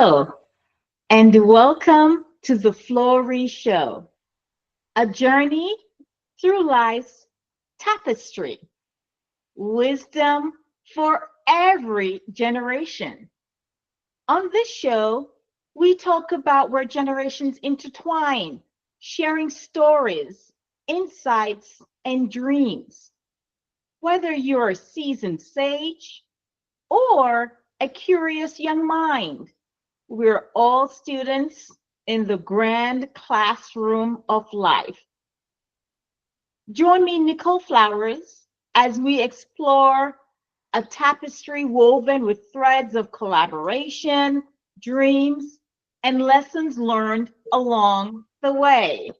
Hello, and welcome to the FlowRy Show, a journey through life's tapestry, wisdom for every generation. On this show, we talk about where generations intertwine, sharing stories, insights, and dreams. Whether you're a seasoned sage or a curious young mind, we're all students in the grand classroom of life. Join me, Nicole Flowers, as we explore a tapestry woven with threads of collaboration, dreams, and lessons learned along the way.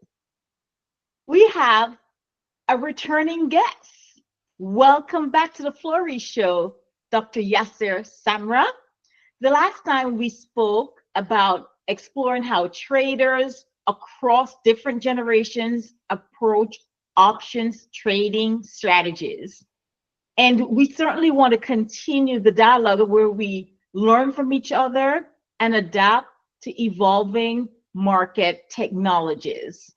We have a returning guest. Welcome back to the FlowRy Show, Dr. Yassir Samra. The last time we spoke about exploring how traders across different generations approach options trading strategies. And we certainly want to continue the dialogue where we learn from each other and adapt to evolving market technologies.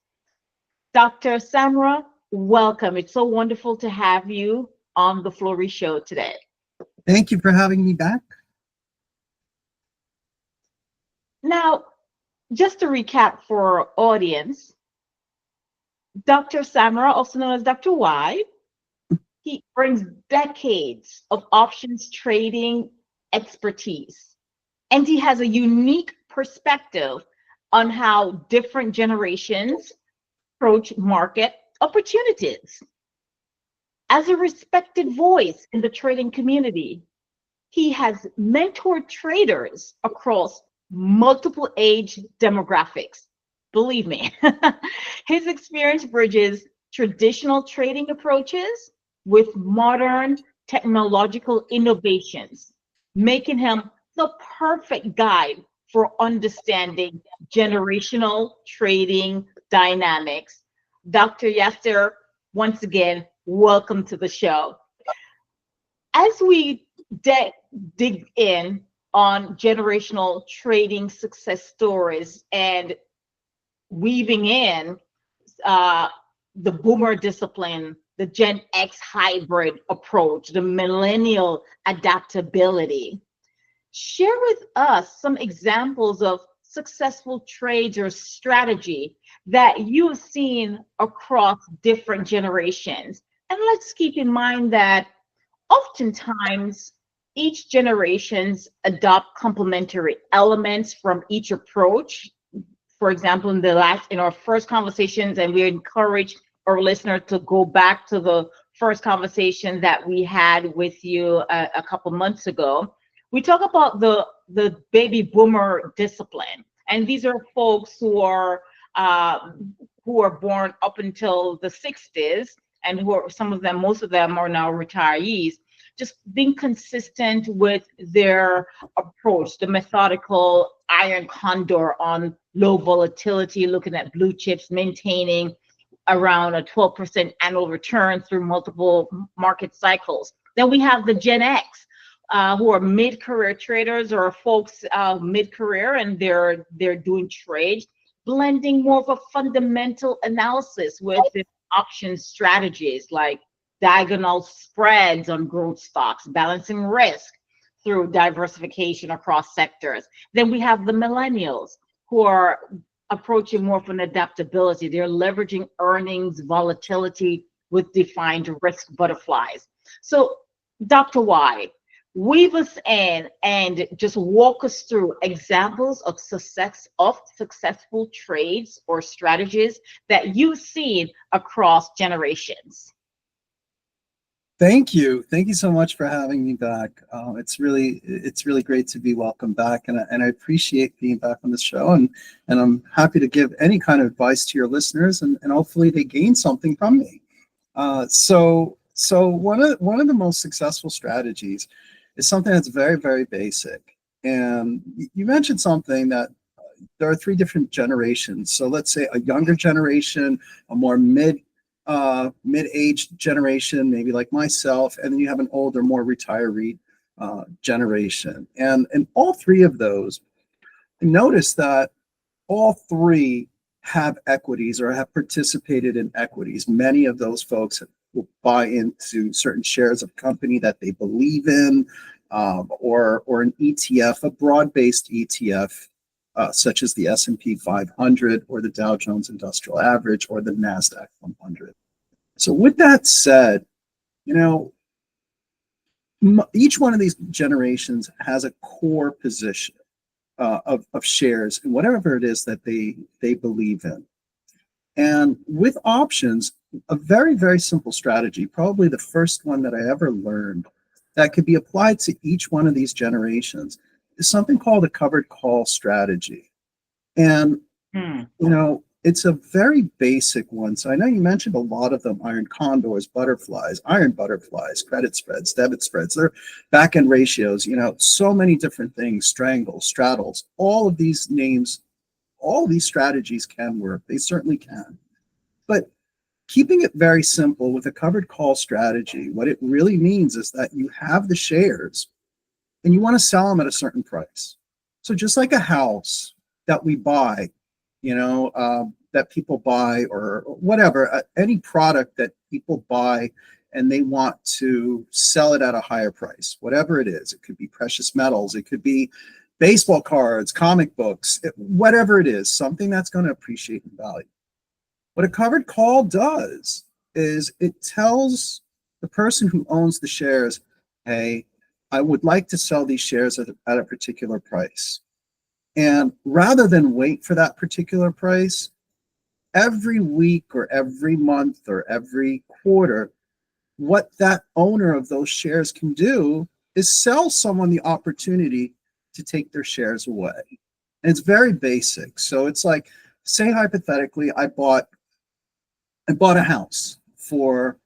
Dr. Samra, welcome. It's so wonderful to have you on the FlowRy Show today. Thank you for having me back. Now, just to recap for our audience, Dr. Samra, also known as Dr. Y, he brings decades of options trading expertise, and he has a unique perspective on how different generations approach market opportunities. As a respected voice in the trading community, he has mentored traders across multiple age demographics. Believe me, his experience bridges traditional trading approaches with modern technological innovations, making him the perfect guide for understanding generational trading dynamics. Dr. Yassir, once again, welcome to the show. As we dig in on generational trading success stories and weaving in the boomer discipline, the Gen X hybrid approach, the millennial adaptability, share with us some examples of successful trades or strategy that you've seen across different generations. And let's keep in mind that oftentimes each generations adopt complementary elements from each approach. For example, in our first conversations, and we encourage our listener to go back to the first conversation that we had with you a couple months ago. We talk about the baby boomer discipline, and these are folks who are born up until the 60s, and most of them are now retirees. Just being consistent with their approach, the methodical iron condor on low volatility, looking at blue chips, maintaining around a 12% annual return through multiple market cycles. Then we have the Gen X, who are mid-career traders or folks mid-career, and they're doing trades, blending more of a fundamental analysis with the option strategies like diagonal spreads on growth stocks, balancing risk through diversification across sectors. Then we have the millennials who are approaching more of an adaptability. They're leveraging earnings volatility with defined risk butterflies. So, Dr. Y, weave us in and just walk us through examples of successful trades or strategies that you've seen across generations. Thank you so much for having me back. It's really great to be welcome back, and I appreciate being back on the show, and I'm happy to give any kind of advice to your listeners, and hopefully they gain something from me. So one of the most successful strategies is something that's very, very basic, and you mentioned something that there are three different generations. So let's say a younger generation, a more mid-aged generation, maybe like myself, and then you have an older, more retiree generation. And all three of those notice that all three have equities or have participated in equities. Many of those folks will buy into certain shares of company that they believe in, or an ETF, a broad-based ETF, such as the S&P 500 or the Dow Jones Industrial Average or the NASDAQ 100. So with that said, you know, each one of these generations has a core position of shares in whatever it is that they believe in. And with options, a very, very simple strategy, probably the first one that I ever learned that could be applied to each one of these generations, is something called a covered call strategy. And, you know, it's a very basic one. So I know you mentioned a lot of them: iron condors, butterflies, iron butterflies, credit spreads, debit spreads, their back end ratios, you know, so many different things, strangles, straddles, all of these names, all of these strategies can work. They certainly can. But keeping it very simple with a covered call strategy, what it really means is that you have the shares and you want to sell them at a certain price. So just like a house that we buy, you know, that people buy, or whatever, any product that people buy and they want to sell it at a higher price, whatever it is. It could be precious metals, it could be baseball cards, comic books, whatever it is, something that's going to appreciate in value. What a covered call does is it tells the person who owns the shares, hey, I would like to sell these shares at a particular price. And rather than wait for that particular price, every week or every month or every quarter, what that owner of those shares can do is sell someone the opportunity to take their shares away. And it's very basic. So it's like, say hypothetically, I bought a house for,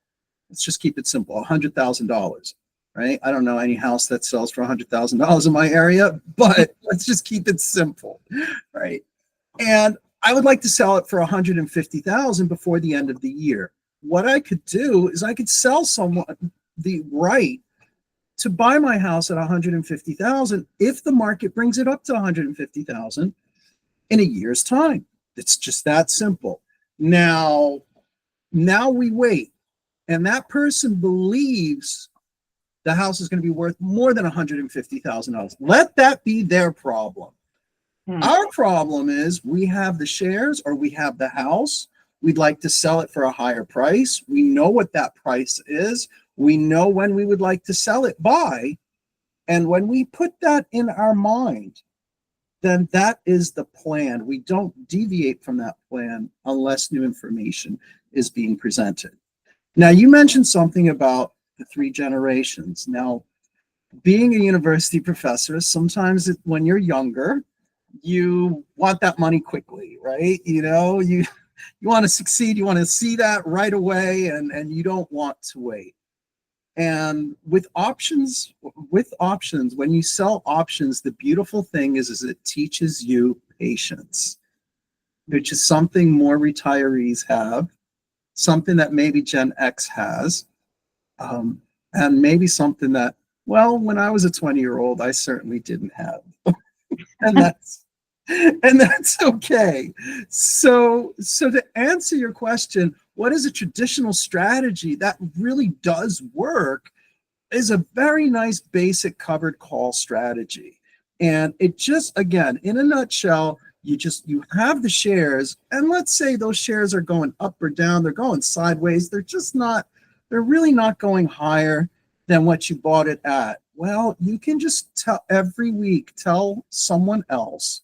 let's just keep it simple, $100,000, right? I don't know any house that sells for $100,000 in my area, but let's just keep it simple, right? And I would like to sell it for $150,000 before the end of the year. What I could do is I could sell someone the right to buy my house at $150,000 if the market brings it up to $150,000 in a year's time. It's just that simple. Now we wait, and that person believes the house is going to be worth more than $150,000. Let that be their problem. Our problem is we have the shares or we have the house. We'd like to sell it for a higher price. We know what that price is. We know when we would like to sell it by. And when we put that in our mind, then that is the plan. We don't deviate from that plan unless new information is being presented. Now, you mentioned something about the three generations. Now, being a university professor, sometimes when you're younger, you want that money quickly, right? You know, you want to succeed, you want to see that right away, and you don't want to wait. And with options, when you sell options, the beautiful thing is it teaches you patience, which is something more retirees have, something that maybe Gen X has, and maybe something that, well, when I was a 20-year-old, I certainly didn't have. and that's okay. So to answer your question, what is a traditional strategy that really does work is a very nice basic covered call strategy. And it just, again, in a nutshell, you have the shares, and let's say those shares are going up or down, they're going sideways, they're really not going higher than what you bought it at. Well, you can just every week tell someone else,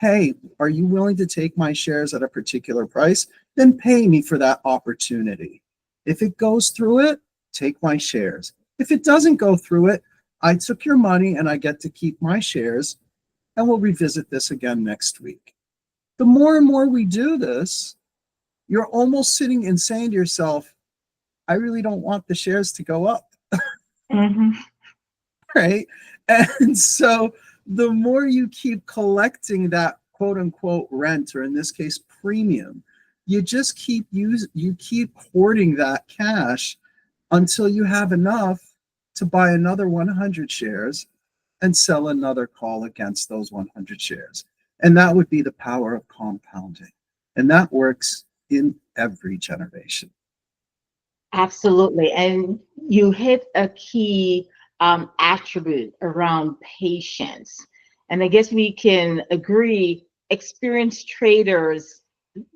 hey, are you willing to take my shares at a particular price? Then pay me for that opportunity. If it goes through it, take my shares. If it doesn't go through it, I took your money and I get to keep my shares, and we'll revisit this again next week. The more and more we do this, you're almost sitting and saying to yourself, I really don't want the shares to go up. Right? And so the more you keep collecting that quote unquote rent, or in this case, premium, you just keep hoarding that cash until you have enough to buy another 100 shares and sell another call against those 100 shares. And that would be the power of compounding. And that works in every generation. Absolutely. And you hit a key attribute around patience. And I guess we can agree experienced traders,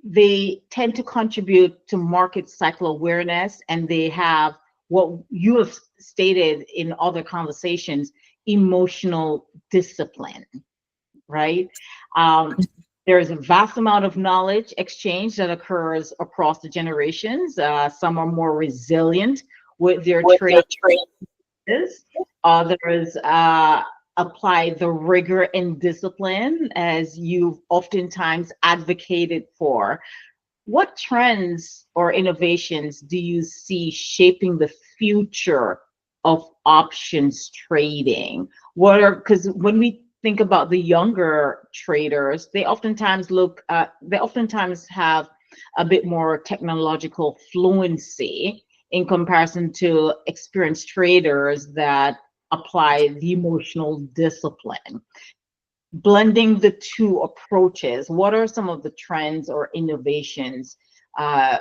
they tend to contribute to market cycle awareness, and they have what you have stated in other conversations, emotional discipline, right? Um, there's a vast amount of knowledge exchange that occurs across the generations. Some are more resilient with their trades, others apply the rigor and discipline as you've oftentimes advocated for. What trends or innovations do you see shaping the future of options trading? What are, because when we think about the younger traders, they oftentimes have a bit more technological fluency in comparison to experienced traders that apply the emotional discipline. Blending the two approaches, what are some of the trends or innovations uh,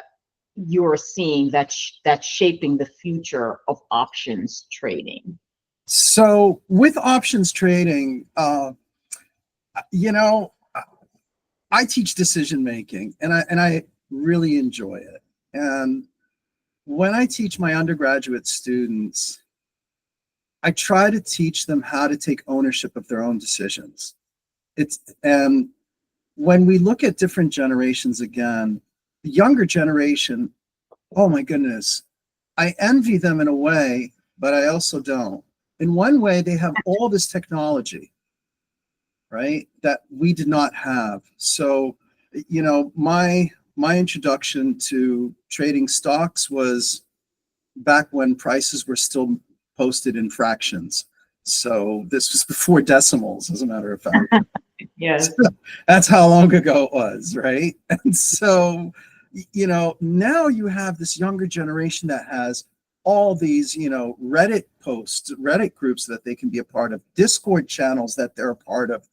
you're seeing that's shaping the future of options trading? So with options trading, you know, I teach decision making, and I really enjoy it. And when I teach my undergraduate students, I try to teach them how to take ownership of their own decisions. And when we look at different generations again, the younger generation, oh my goodness, I envy them in a way, but I also don't. In one way, they have all this technology, right, that we did not have. So, you know, my introduction to trading stocks was back when prices were still posted in fractions. So this was before decimals, as a matter of fact. Yes. That's how long ago it was, right? And so, you know, now you have this younger generation that has all these, you know, Reddit posts, Reddit groups that they can be a part of, Discord channels that they're a part of,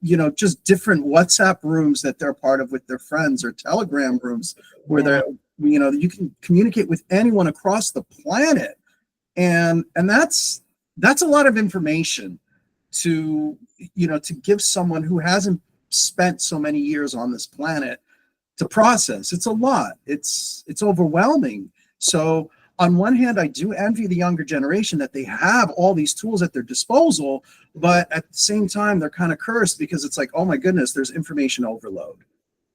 you know, just different WhatsApp rooms that they're a part of with their friends, or Telegram rooms where they're, you know, you can communicate with anyone across the planet. And that's a lot of information to, you know, to give someone who hasn't spent so many years on this planet to process. It's a lot. It's overwhelming. So on one hand, I do envy the younger generation that they have all these tools at their disposal, but at the same time, they're kind of cursed because it's like, oh my goodness, there's information overload,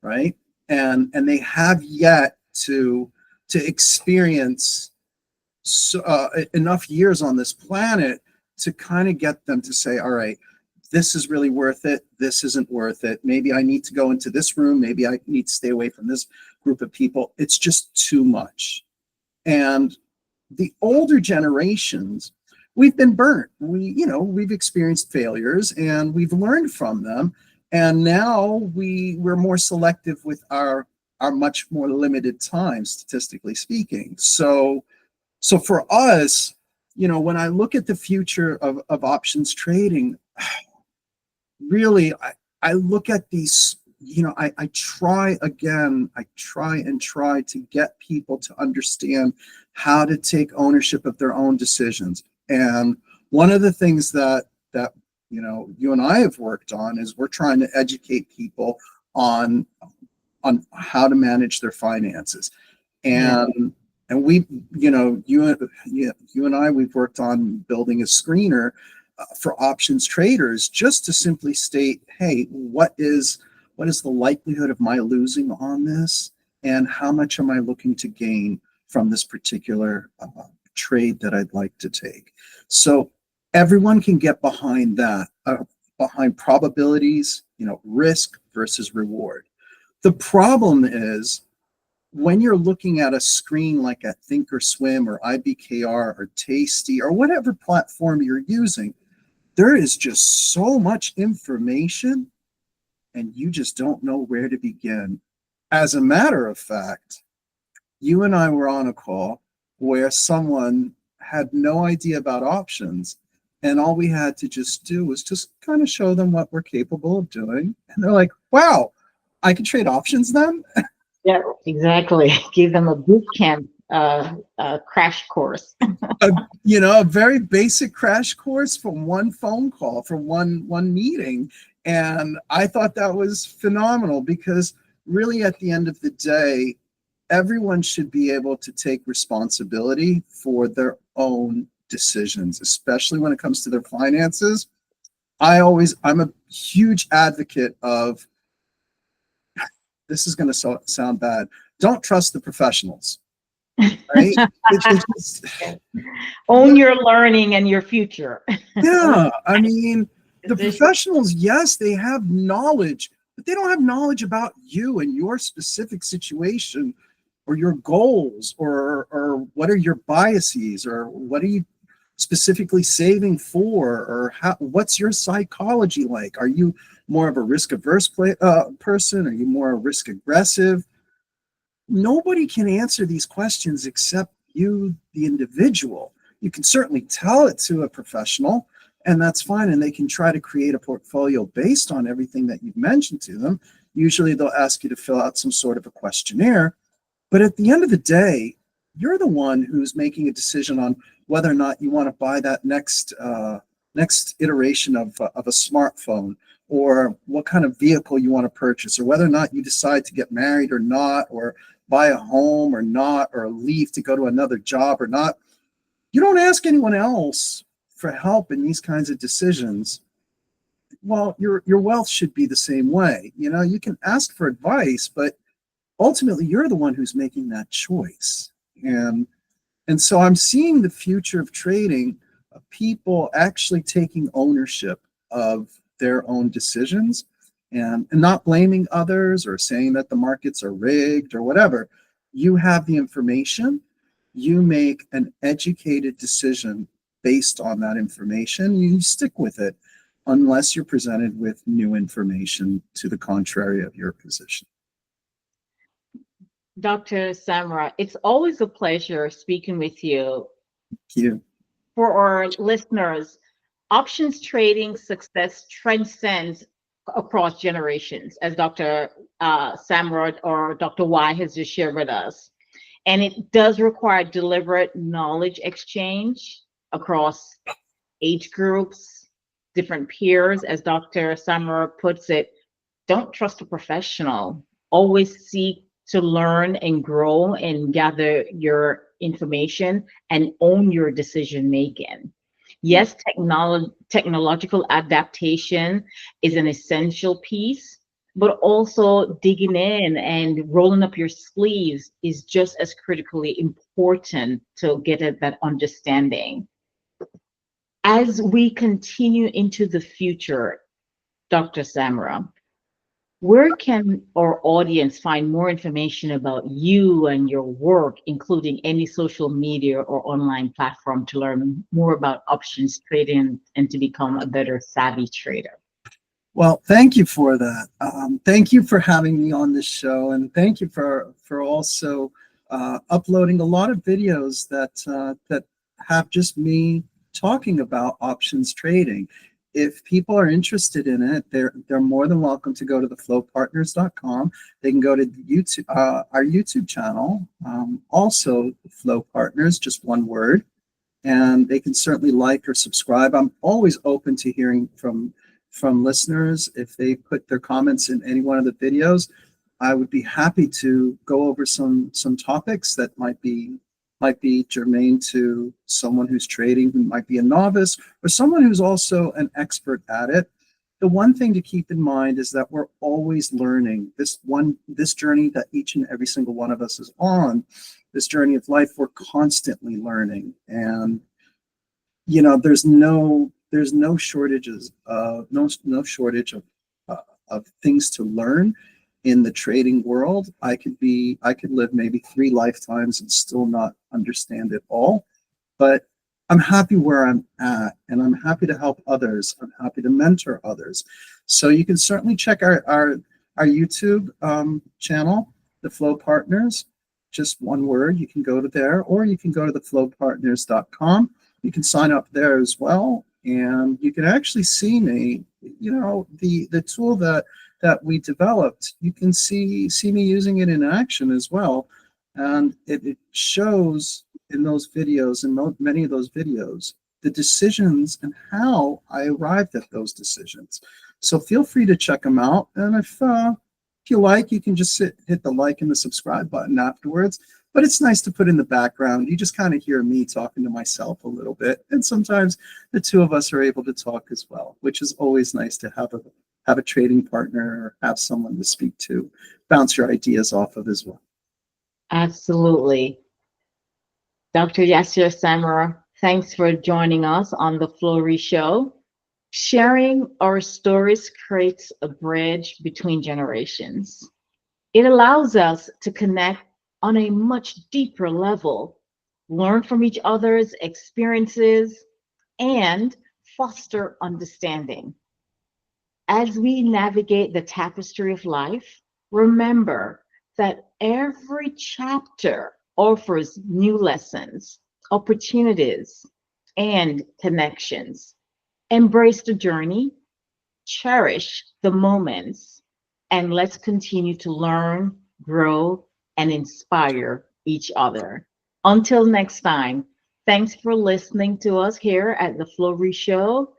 right? And they have yet to experience enough years on this planet to kind of get them to say, all right, this is really worth it. This isn't worth it. Maybe I need to go into this room. Maybe I need to stay away from this group of people. It's just too much. And the older generations, we've been burnt. We've experienced failures and we've learned from them. And now we're more selective with our much more limited time, statistically speaking. So for us, you know, when I look at the future of options trading, really, I look at these, you know, I try to get people to understand how to take ownership of their own decisions. And one of the things that you know, you and I have worked on is we're trying to educate people on how to manage their finances. And we, you know, you and I, we've worked on building a screener for options traders, just to simply state, hey, what is the likelihood of my losing on this, and how much am I looking to gain from this particular trade that I'd like to take. So everyone can get behind that, behind probabilities, you know, risk versus reward. The problem is, when you're looking at a screen like a Thinkorswim or IBKR or Tasty or whatever platform you're using, there is just so much information and you just don't know where to begin. As a matter of fact, you and I were on a call where someone had no idea about options, And all we had to just do was just kind of show them what we're capable of doing. And they're like, wow, I can trade options then? Yeah, exactly. Give them a boot camp crash course. A very basic crash course from one phone call, from one meeting. And I thought that was phenomenal, because really at the end of the day, everyone should be able to take responsibility for their own decisions, especially when it comes to their finances. I'm a huge advocate of, this is going to sound bad, don't trust the professionals, right? It's just, Own your learning and your future. yeah, I mean, the professionals, yes, they have knowledge, but they don't have knowledge about you and your specific situation, or your goals, or what are your biases, or what are you specifically saving for, or what's your psychology like? Are you more of a risk averse person? Are you more risk aggressive? Nobody can answer these questions except you, the individual. You can certainly tell it to a professional, and that's fine, and they can try to create a portfolio based on everything that you've mentioned to them. Usually they'll ask you to fill out some sort of a questionnaire, but at the end of the day, you're the one who's making a decision on whether or not you want to buy that next iteration of a smartphone, or what kind of vehicle you want to purchase, or whether or not you decide to get married or not, or buy a home or not, or leave to go to another job or not. You don't ask anyone else for help in these kinds of decisions. Well, your wealth should be the same way. You can ask for advice, but ultimately you're the one who's making that choice. And so I'm seeing the future of trading, of people actually taking ownership of their own decisions, and not blaming others or saying that the markets are rigged or whatever. You have the information, you make an educated decision based on that information, you stick with it, unless you're presented with new information to the contrary of your position. Dr. Samra, it's always a pleasure speaking with you. Thank you. For our listeners, options trading success transcends across generations, as Dr. Samra or Dr. Y has just shared with us. And it does require deliberate knowledge exchange across age groups, different peers, as Dr. Samra puts it. Don't trust a professional. Always seek to learn and grow and gather your information and own your decision making. Yes, technological adaptation is an essential piece, but also digging in and rolling up your sleeves is just as critically important to get at that understanding. As we continue into the future, Dr. Samra, where can our audience find more information about you and your work, including any social media or online platform, to learn more about options trading and to become a better savvy trader? Well, thank you for that. Thank you for having me on this show, and thank you for also uploading a lot of videos that have just me talking about options trading. If people are interested in it, they're more than welcome to go to theflowpartners.com. They can go to YouTube, our YouTube channel, also Flow Partners, just one word, and they can certainly like or subscribe. I'm always open to hearing from listeners. If they put their comments in any one of the videos, I would be happy to go over some topics that might be germane to someone who's trading, who might be a novice, or someone who's also an expert at it. The one thing to keep in mind is that we're always learning. This journey that each and every single one of us is on, this journey of life, we're constantly learning. And there's no shortages, no shortage of things to learn in the trading world. I could live maybe 3 lifetimes and still not understand it all, but I'm happy where I'm at, and I'm happy to help others. I'm happy to mentor others. So you can certainly check our YouTube channel, The Flow Partners, just one word. You can go to there, or you can go to theflowpartners.com. You can sign up there as well, and you can actually see me, the tool that we developed. You can see me using it in action as well, and it shows in those videos, in many of those videos, the decisions and how I arrived at those decisions. So feel free to check them out, and if you like, you can just hit the like and the subscribe button afterwards. But it's nice to put in the background. You just kind of hear me talking to myself a little bit, and sometimes the two of us are able to talk as well, which is always nice to have a trading partner or have someone to speak to, bounce your ideas off of as well. Absolutely. Dr. Yassir Samra, thanks for joining us on the FlowRy Show. Sharing our stories creates a bridge between generations. It allows us to connect on a much deeper level, learn from each other's experiences, and foster understanding. As we navigate the tapestry of life, remember that every chapter offers new lessons, opportunities, and connections. Embrace the journey, cherish the moments, and let's continue to learn, grow, and inspire each other. Until next time, thanks for listening to us here at the FlowRy Show,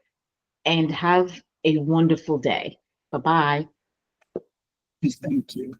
and have a wonderful day. Bye-bye. Thank you.